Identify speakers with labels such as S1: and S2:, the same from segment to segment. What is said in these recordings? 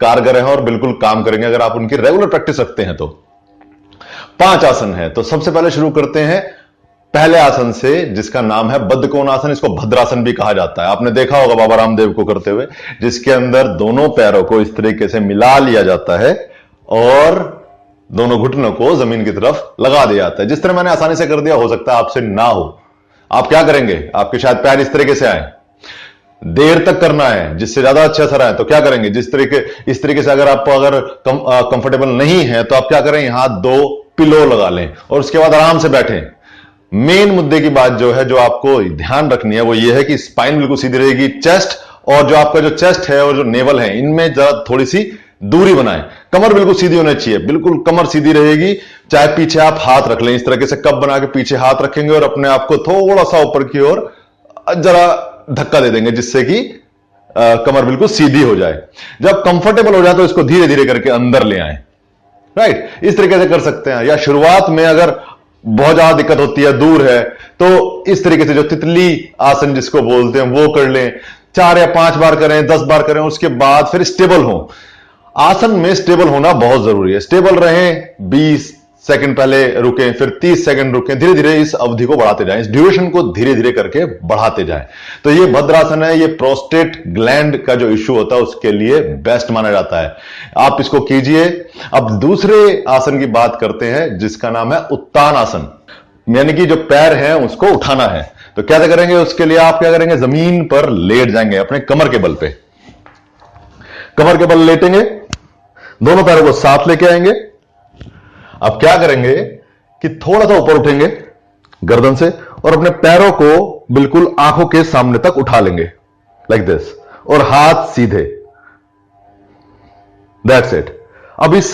S1: कारगर हैं और बिल्कुल काम करेंगे अगर आप उनकी रेगुलर प्रैक्टिस रखते हैं तो। 5 आसन है, तो सबसे पहले शुरू करते हैं पहले आसन से, जिसका नाम है बद्धकोण आसन। इसको भद्रासन भी कहा जाता है। आपने देखा होगा बाबा रामदेव को करते हुए, जिसके अंदर दोनों पैरों को इस तरीके से मिला लिया जाता है और दोनों घुटनों को जमीन की तरफ लगा दिया जाता है। जिस तरह मैंने आसानी से कर दिया, हो सकता है आपसे ना हो। आप क्या करेंगे, आपके शायद पैर इस तरीके से आए, देर तक करना है जिससे ज्यादा अच्छा असर आए, तो क्या करेंगे, इस तरीके से अगर आपको कंफर्टेबल नहीं है तो आप क्या करें, यहां 2 पिलो लगा लें और उसके बाद आराम से बैठें। मेन मुद्दे की बात जो है, जो आपको ध्यान रखनी है, वो ये है कि स्पाइन बिल्कुल सीधी रहेगी। चेस्ट और जो आपका जो चेस्ट है और जो नेवल है, इनमें जरा थोड़ी सी दूरी बनाएं। कमर बिल्कुल सीधी होनी चाहिए, बिल्कुल कमर सीधी रहेगी। चाहे पीछे आप हाथ रख लें, इस तरीके से कप बना के पीछे हाथ रखेंगे और अपने आप को थोड़ा सा ऊपर की ओर जरा धक्का दे देंगे, जिससे कि कमर बिल्कुल सीधी हो जाए। जब कंफर्टेबल हो जाए तो इसको धीरे धीरे करके अंदर ले आए। राइट, इस तरीके से कर सकते हैं। या शुरुआत में अगर बहुत ज्यादा दिक्कत होती है, दूर है, तो इस तरीके से जो तितली आसन जिसको बोलते हैं वो कर लें। 4 या 5 बार करें, 10 बार करें, उसके बाद फिर स्टेबल हो। आसन में स्टेबल होना बहुत जरूरी है। स्टेबल रहें, 20 सेकंड पहले रुकें, फिर 30 सेकंड रुकें, धीरे धीरे इस अवधि को बढ़ाते जाएं, इस ड्यूरेशन को धीरे धीरे करके बढ़ाते जाएं। तो ये भद्रासन है, ये प्रोस्टेट ग्लैंड का जो इश्यू होता है उसके लिए बेस्ट माना जाता है। आप इसको कीजिए। अब दूसरे आसन की बात करते हैं, जिसका नाम है उत्तान आसन, यानी कि जो पैर है उसको उठाना है। तो क्या करेंगे, उसके लिए आप क्या करेंगे, जमीन पर लेट जाएंगे अपने कमर के बल पे। कमर के बल लेटेंगे, दोनों पैरों को साथ लेके आएंगे। अब क्या करेंगे कि थोड़ा सा ऊपर उठेंगे गर्दन से और अपने पैरों को बिल्कुल आंखों के सामने तक उठा लेंगे, लाइक दिस, और हाथ सीधे। That's it. अब इस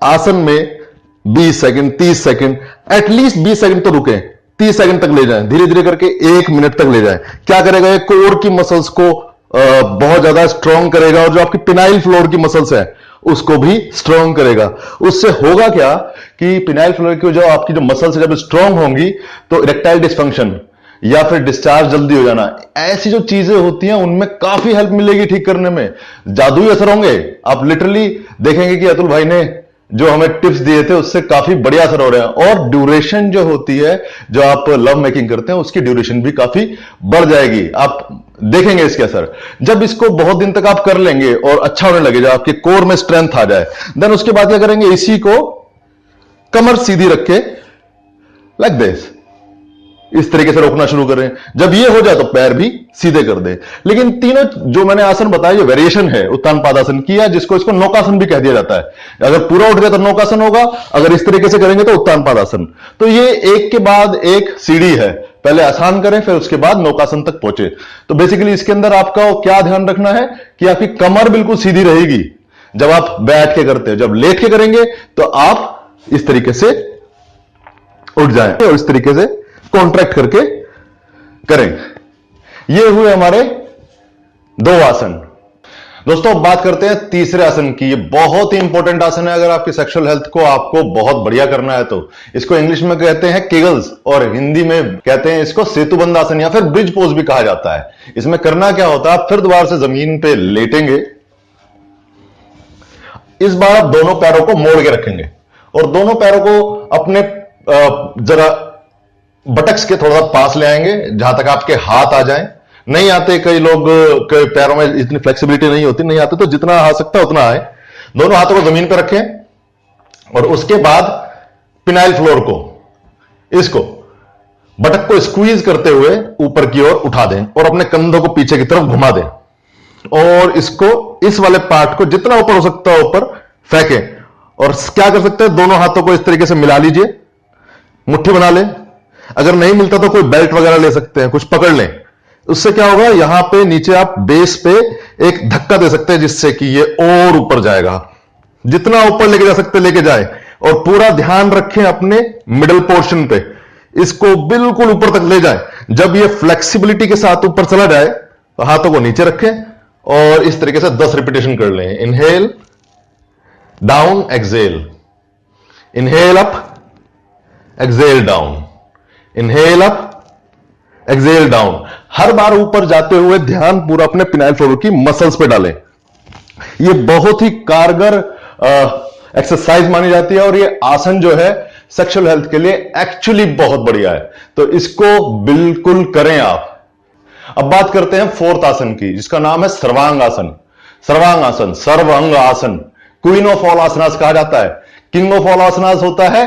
S1: आसन में 20 सेकंड, 30 सेकंड, एटलीस्ट 20 सेकंड तो रुकें, 30 सेकंड तक ले जाएं, धीरे धीरे करके 1 मिनट तक ले जाएं। क्या करेगा, ये कोर की मसल्स को बहुत ज्यादा स्ट्रांग करेगा और जो आपकी पिनाइल फ्लोर की मसल्स है उसको भी स्ट्रांग करेगा। उससे होगा क्या कि पिनाइल फ्लोर की जो आपकी जो मसल्स जब स्ट्रांग होंगी तो इरेक्टाइल डिसफंक्शन या फिर डिस्चार्ज जल्दी हो जाना, ऐसी जो चीजें होती हैं उनमें काफी हेल्प मिलेगी ठीक करने में। जादुई असर होंगे। आप लिटरली देखेंगे कि अतुल भाई ने जो हमें टिप्स दिए थे उससे काफी बढ़िया असर हो रहा है। और ड्यूरेशन जो होती है, जो आप लव मेकिंग करते हैं, उसकी ड्यूरेशन भी काफी बढ़ जाएगी। आप देखेंगे इसके असर। जब इसको बहुत दिन तक आप कर लेंगे और अच्छा होने लगे, जब आपके कोर में स्ट्रेंथ आ जाए, देन उसके बाद क्या करेंगे, इसी को कमर सीधी रख के लाइक दिस, इस तरीके से रोकना शुरू करें। जब ये हो जाए तो पैर भी सीधे कर दें। लेकिन तीनों जो मैंने आसन बताया, जो वेरिएशन है उत्तान पादासन की, या जिसको इसको नौकासन भी कह दिया जाता है। अगर पूरा उठ गया तो नौकासन होगा, अगर इस तरीके से करेंगे तो उत्तान पादासन। तो ये एक के बाद एक सीढ़ी है, पहले आसान करें फिर उसके बाद नौकासन तक पहुंचे। तो बेसिकली इसके अंदर आपका क्या ध्यान रखना है कि आपकी कमर बिल्कुल सीधी रहेगी जब आप बैठ के करते हैं। जब लेट के करेंगे तो आप इस तरीके से उठ जाएं और इस तरीके से कॉन्ट्रैक्ट करके करें। ये हुए हमारे 2 आसन। दोस्तों अब बात करते हैं तीसरे आसन की। ये बहुत ही इंपॉर्टेंट आसन है अगर आपकी सेक्सुअल हेल्थ को आपको बहुत बढ़िया करना है तो। इसको इंग्लिश में कहते हैं केगल्स और हिंदी में कहते हैं इसको सेतुबंध आसन या फिर ब्रिज पोज भी कहा जाता है। इसमें करना क्या होता है, आप फिर दोबारा से जमीन पे लेटेंगे। इस बार आप दोनों पैरों को मोड़ के रखेंगे और दोनों पैरों को अपने जरा बटक्स के थोड़ा सा पास ले आएंगे, जहां तक आपके हाथ आ जाएं। नहीं आते, कई लोग के पैरों में इतनी फ्लेक्सिबिलिटी नहीं होती, नहीं आते तो जितना आ सकता है उतना आए। दोनों हाथों को जमीन पर रखें और उसके बाद पिनाइल फ्लोर को, इसको बटक को स्क्वीज करते हुए ऊपर की ओर उठा दें और अपने कंधों को पीछे की तरफ घुमा दें और इसको, इस वाले पार्ट को जितना ऊपर हो सकता है ऊपर फेंकें। और क्या कर सकते हैं, दोनों हाथों को इस तरीके से मिला लीजिए, मुट्ठी बना लें। अगर नहीं मिलता तो कोई बेल्ट वगैरह ले सकते हैं, कुछ पकड़ लें। उससे क्या होगा, यहां पे नीचे आप बेस पे एक धक्का दे सकते हैं जिससे कि ये और ऊपर जाएगा। जितना ऊपर लेके जा सकते लेके जाए और पूरा ध्यान रखें अपने मिडल पोर्शन पे, इसको बिल्कुल ऊपर तक ले जाए। जब ये फ्लेक्सिबिलिटी के साथ ऊपर चला जाए तो हाथों को नीचे रखें और इस तरीके से 10 रिपीटेशन कर लें। Inhale down, exhale, inhale up, exhale down, inhale up, exhale down. हर बार ऊपर जाते हुए ध्यान पूरा अपने पिनाइल फ्लोर की मसल्स पे डालें। ये बहुत ही कारगर एक्सरसाइज मानी जाती है और ये आसन जो है सेक्सुअल हेल्थ के लिए एक्चुअली बहुत बढ़िया है, तो इसको बिल्कुल करें आप। अब बात करते हैं फोर्थ आसन की, जिसका नाम है सर्वांग आसन। सर्वांग आसन, सर्वांग आसन, क्वीन ऑफ ऑल आसनास कहा जाता है। किंग ऑफ ऑल आसनास होता है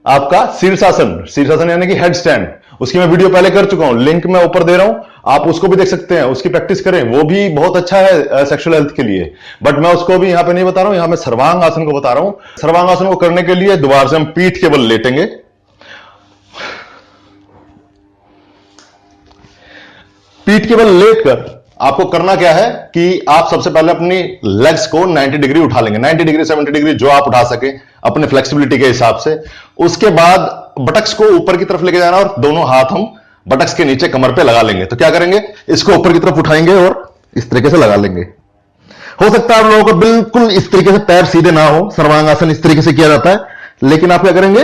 S1: आपका शीर्षासन। शीर्षासन यानी कि हेड स्टैंड, उसकी मैं वीडियो पहले कर चुका हूं, लिंक मैं ऊपर दे रहा हूं, आप उसको भी देख सकते हैं, उसकी प्रैक्टिस करें, वो भी बहुत अच्छा है सेक्सुअल हेल्थ के लिए। बट मैं उसको भी यहां पे नहीं बता रहा हूं, यहां मैं सर्वांग आसन को बता रहा हूं। सर्वांग आसन को करने के लिए दोबारा से हम पीठ के बल लेटेंगे, पीठ के बल लेटकर आपको करना क्या है कि आप सबसे पहले अपनी लेग्स को 90 डिग्री उठा लेंगे, 90 डिग्री 70 डिग्री जो आप उठा सके अपने फ्लेक्सिबिलिटी के हिसाब से। उसके बाद बटक्स को ऊपर की तरफ लेके जाना और दोनों हाथ हम बटक्स के नीचे कमर पे लगा लेंगे। तो क्या करेंगे, इसको ऊपर की तरफ उठाएंगे और इस तरीके से लगा लेंगे। हो सकता है आप लोगों को बिल्कुल इस तरीके से पैर सीधे ना हो, सर्वांग आसन इस तरीके से किया जाता है, लेकिन आप क्या करेंगे,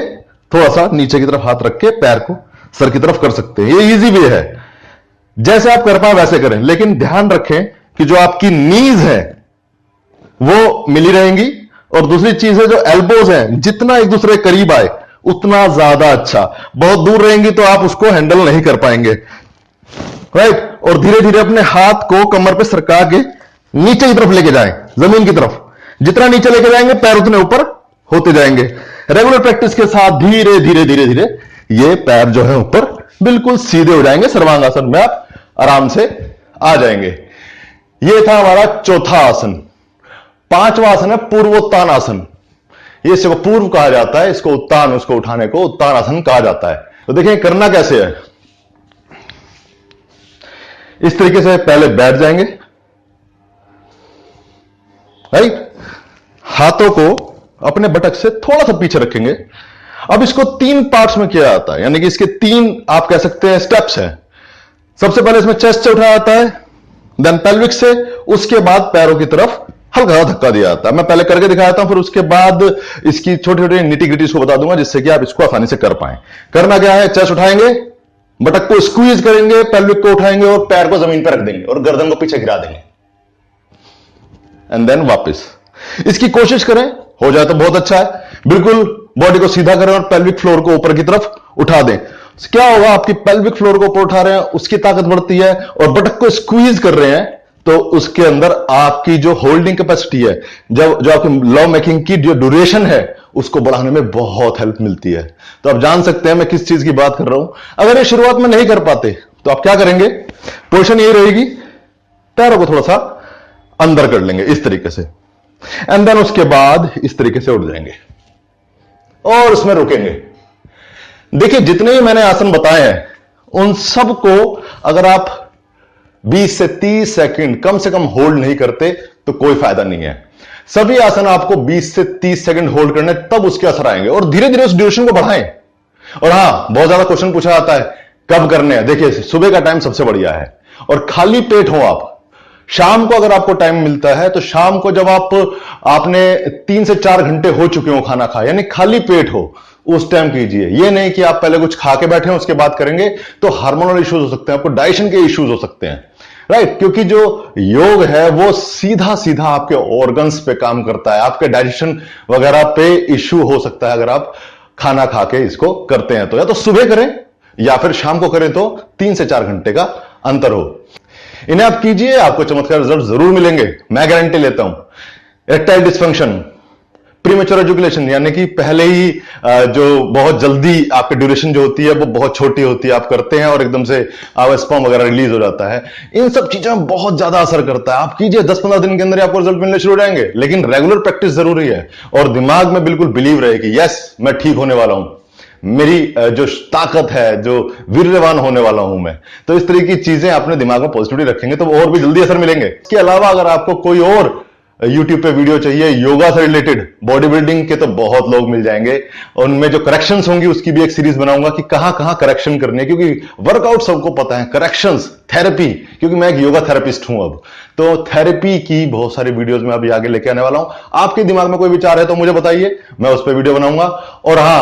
S1: थोड़ा सा नीचे की तरफ हाथ रख के पैर को सर की तरफ कर सकते हैं। ये इजी वे है, जैसे आप कर पाए वैसे करें, लेकिन ध्यान रखें कि जो आपकी नीज है वो मिली रहेंगी, और दूसरी चीज है जो एल्बोज हैं, जितना एक दूसरे के करीब आए उतना ज्यादा अच्छा। बहुत दूर रहेंगी तो आप उसको हैंडल नहीं कर पाएंगे, राइट। और धीरे धीरे अपने हाथ को कमर पे सरका के नीचे की तरफ लेके जाएं, जमीन की तरफ। जितना नीचे लेके जाएंगे पैर उतने ऊपर होते जाएंगे। रेगुलर प्रैक्टिस के साथ धीरे धीरे धीरे धीरे ये पैर जो है ऊपर बिल्कुल सीधे हो जाएंगे, सर्वांग आसन में आप आराम से आ जाएंगे। ये था हमारा चौथा आसन। पांचवा आसन है पूर्वोत्तान आसन। ये इसको पूर्व कहा जाता है, इसको उत्तान, उसको उठाने को उत्तान आसन कहा जाता है। तो देखिए करना कैसे है, इस तरीके से पहले बैठ जाएंगे, राइट। हाथों को अपने बटक से थोड़ा सा पीछे रखेंगे। अब इसको 3 पार्ट्स में किया जाता है, यानी कि इसके 3 आप कह सकते हैं स्टेप्स हैं। सबसे पहले इसमें चेस्ट से उठाया जाता है, देन पेल्विक से, उसके बाद पैरों की तरफ हल्का धक्का दिया जाता है। मैं पहले करके दिखाता हूं, फिर उसके बाद इसकी छोटी छोटी निटी ग्रिटीज को बता दूंगा, जिससे कि आप इसको आसानी से कर पाएं। करना क्या है, चेस्ट उठाएंगे, बटक को स्क्वीज करेंगे, पेल्विक को उठाएंगे और पैर को जमीन पर रख देंगे और गर्दन को पीछे गिरा देंगे, एंड देन वापस। इसकी कोशिश करें, हो जाए तो बहुत अच्छा है। बिल्कुल बॉडी को सीधा करें और पेल्विक फ्लोर को ऊपर की तरफ उठा दें। क्या होगा, आपकी पेल्विक फ्लोर को ऊपर उठा रहे हैं, उसकी ताकत बढ़ती है, और बटक को स्क्वीज कर रहे हैं तो उसके अंदर आपकी जो होल्डिंग कैपेसिटी है, जो आपकी लव मेकिंग की जो ड्यूरेशन है, उसको बढ़ाने में बहुत हेल्प मिलती है। तो आप जान सकते हैं मैं किस चीज की बात कर रहा हूं। अगर ये शुरुआत में नहीं कर पाते तो आप क्या करेंगे, पोजीशन यही रहेगी, पैरों को थोड़ा सा अंदर कर लेंगे इस तरीके से, एंड देन उसके बाद इस तरीके से उठ जाएंगे और उसमें रुकेंगे। देखिए जितने भी मैंने आसन बताए हैं उन सबको अगर आप 20 से 30 सेकंड कम से कम होल्ड नहीं करते तो कोई फायदा नहीं है। सभी आसन आपको 20 से 30 सेकंड होल्ड करने, तब उसके असर आएंगे, और धीरे धीरे उस ड्यूरेशन को बढ़ाएं। और हां, बहुत ज्यादा क्वेश्चन पूछा जाता है कब करने हैं। देखिए सुबह का टाइम सबसे बढ़िया है, और खाली पेट हो आप। शाम को अगर आपको टाइम मिलता है तो शाम को जब आपने 3 से 4 घंटे हो चुके हो खाना खाया, यानी खाली पेट हो, उस टाइम कीजिए। ये नहीं कि आप पहले कुछ खा के बैठे हैं उसके बाद करेंगे, तो हार्मोनल इश्यूज हो सकते हैं, आपको डाइजेशन के इश्यूज हो सकते हैं, राइट। क्योंकि जो योग है वो सीधा सीधा आपके ऑर्गन्स पे काम करता है, आपके डाइजेशन वगैरह पे इश्यू हो सकता है अगर आप खाना खा के इसको करते हैं। तो या तो सुबह करें या फिर शाम को करें, तो 3 से 4 घंटे का अंतर हो। इन्हें आप कीजिए, आपको चमत्कार रिजल्ट जरूर मिलेंगे, मैं गारंटी लेता हूं। इरेक्टाइल डिसफंक्शन, प्रीमेच्योर एजुकेशन, यानी कि पहले ही जो बहुत जल्दी आपकी ड्यूरेशन जो होती है वो बहुत छोटी होती है, आप करते हैं और एकदम से स्पर्म वगैरह रिलीज हो जाता है, इन सब चीजों में बहुत ज्यादा असर करता है। आप कीजिए, 10-15 दिन के अंदर आपको रिजल्ट मिलने शुरू हो जाएंगे, लेकिन रेगुलर प्रैक्टिस जरूरी है और दिमाग में बिल्कुल बिलीव रहे कि यस मैं ठीक होने वाला हूं, मेरी जो ताकत है, जो वीर्यवान होने वाला हूं मैं। तो इस तरह की चीजें अपने दिमाग में पॉजिटिविटी रखेंगे तो और भी जल्दी असर मिलेंगे। इसके अलावा अगर आपको कोई और YouTube पे वीडियो चाहिए योगा से रिलेटेड, बॉडी बिल्डिंग के, तो बहुत लोग मिल जाएंगे। उनमें जो करेक्शंस होंगी उसकी भी एक सीरीज बनाऊंगा कि कहां कहां करेक्शन करनी है, क्योंकि वर्कआउट सबको पता है, करेक्शंस, थेरेपी, क्योंकि मैं एक योगा थेरेपिस्ट हूं अब, तो थेरेपी की बहुत सारी वीडियोस में अभी आगे लेके आने वाला हूं। आपके दिमाग में कोई विचार है तो मुझे बताइए, मैं उस पर वीडियो बनाऊंगा। और हाँ,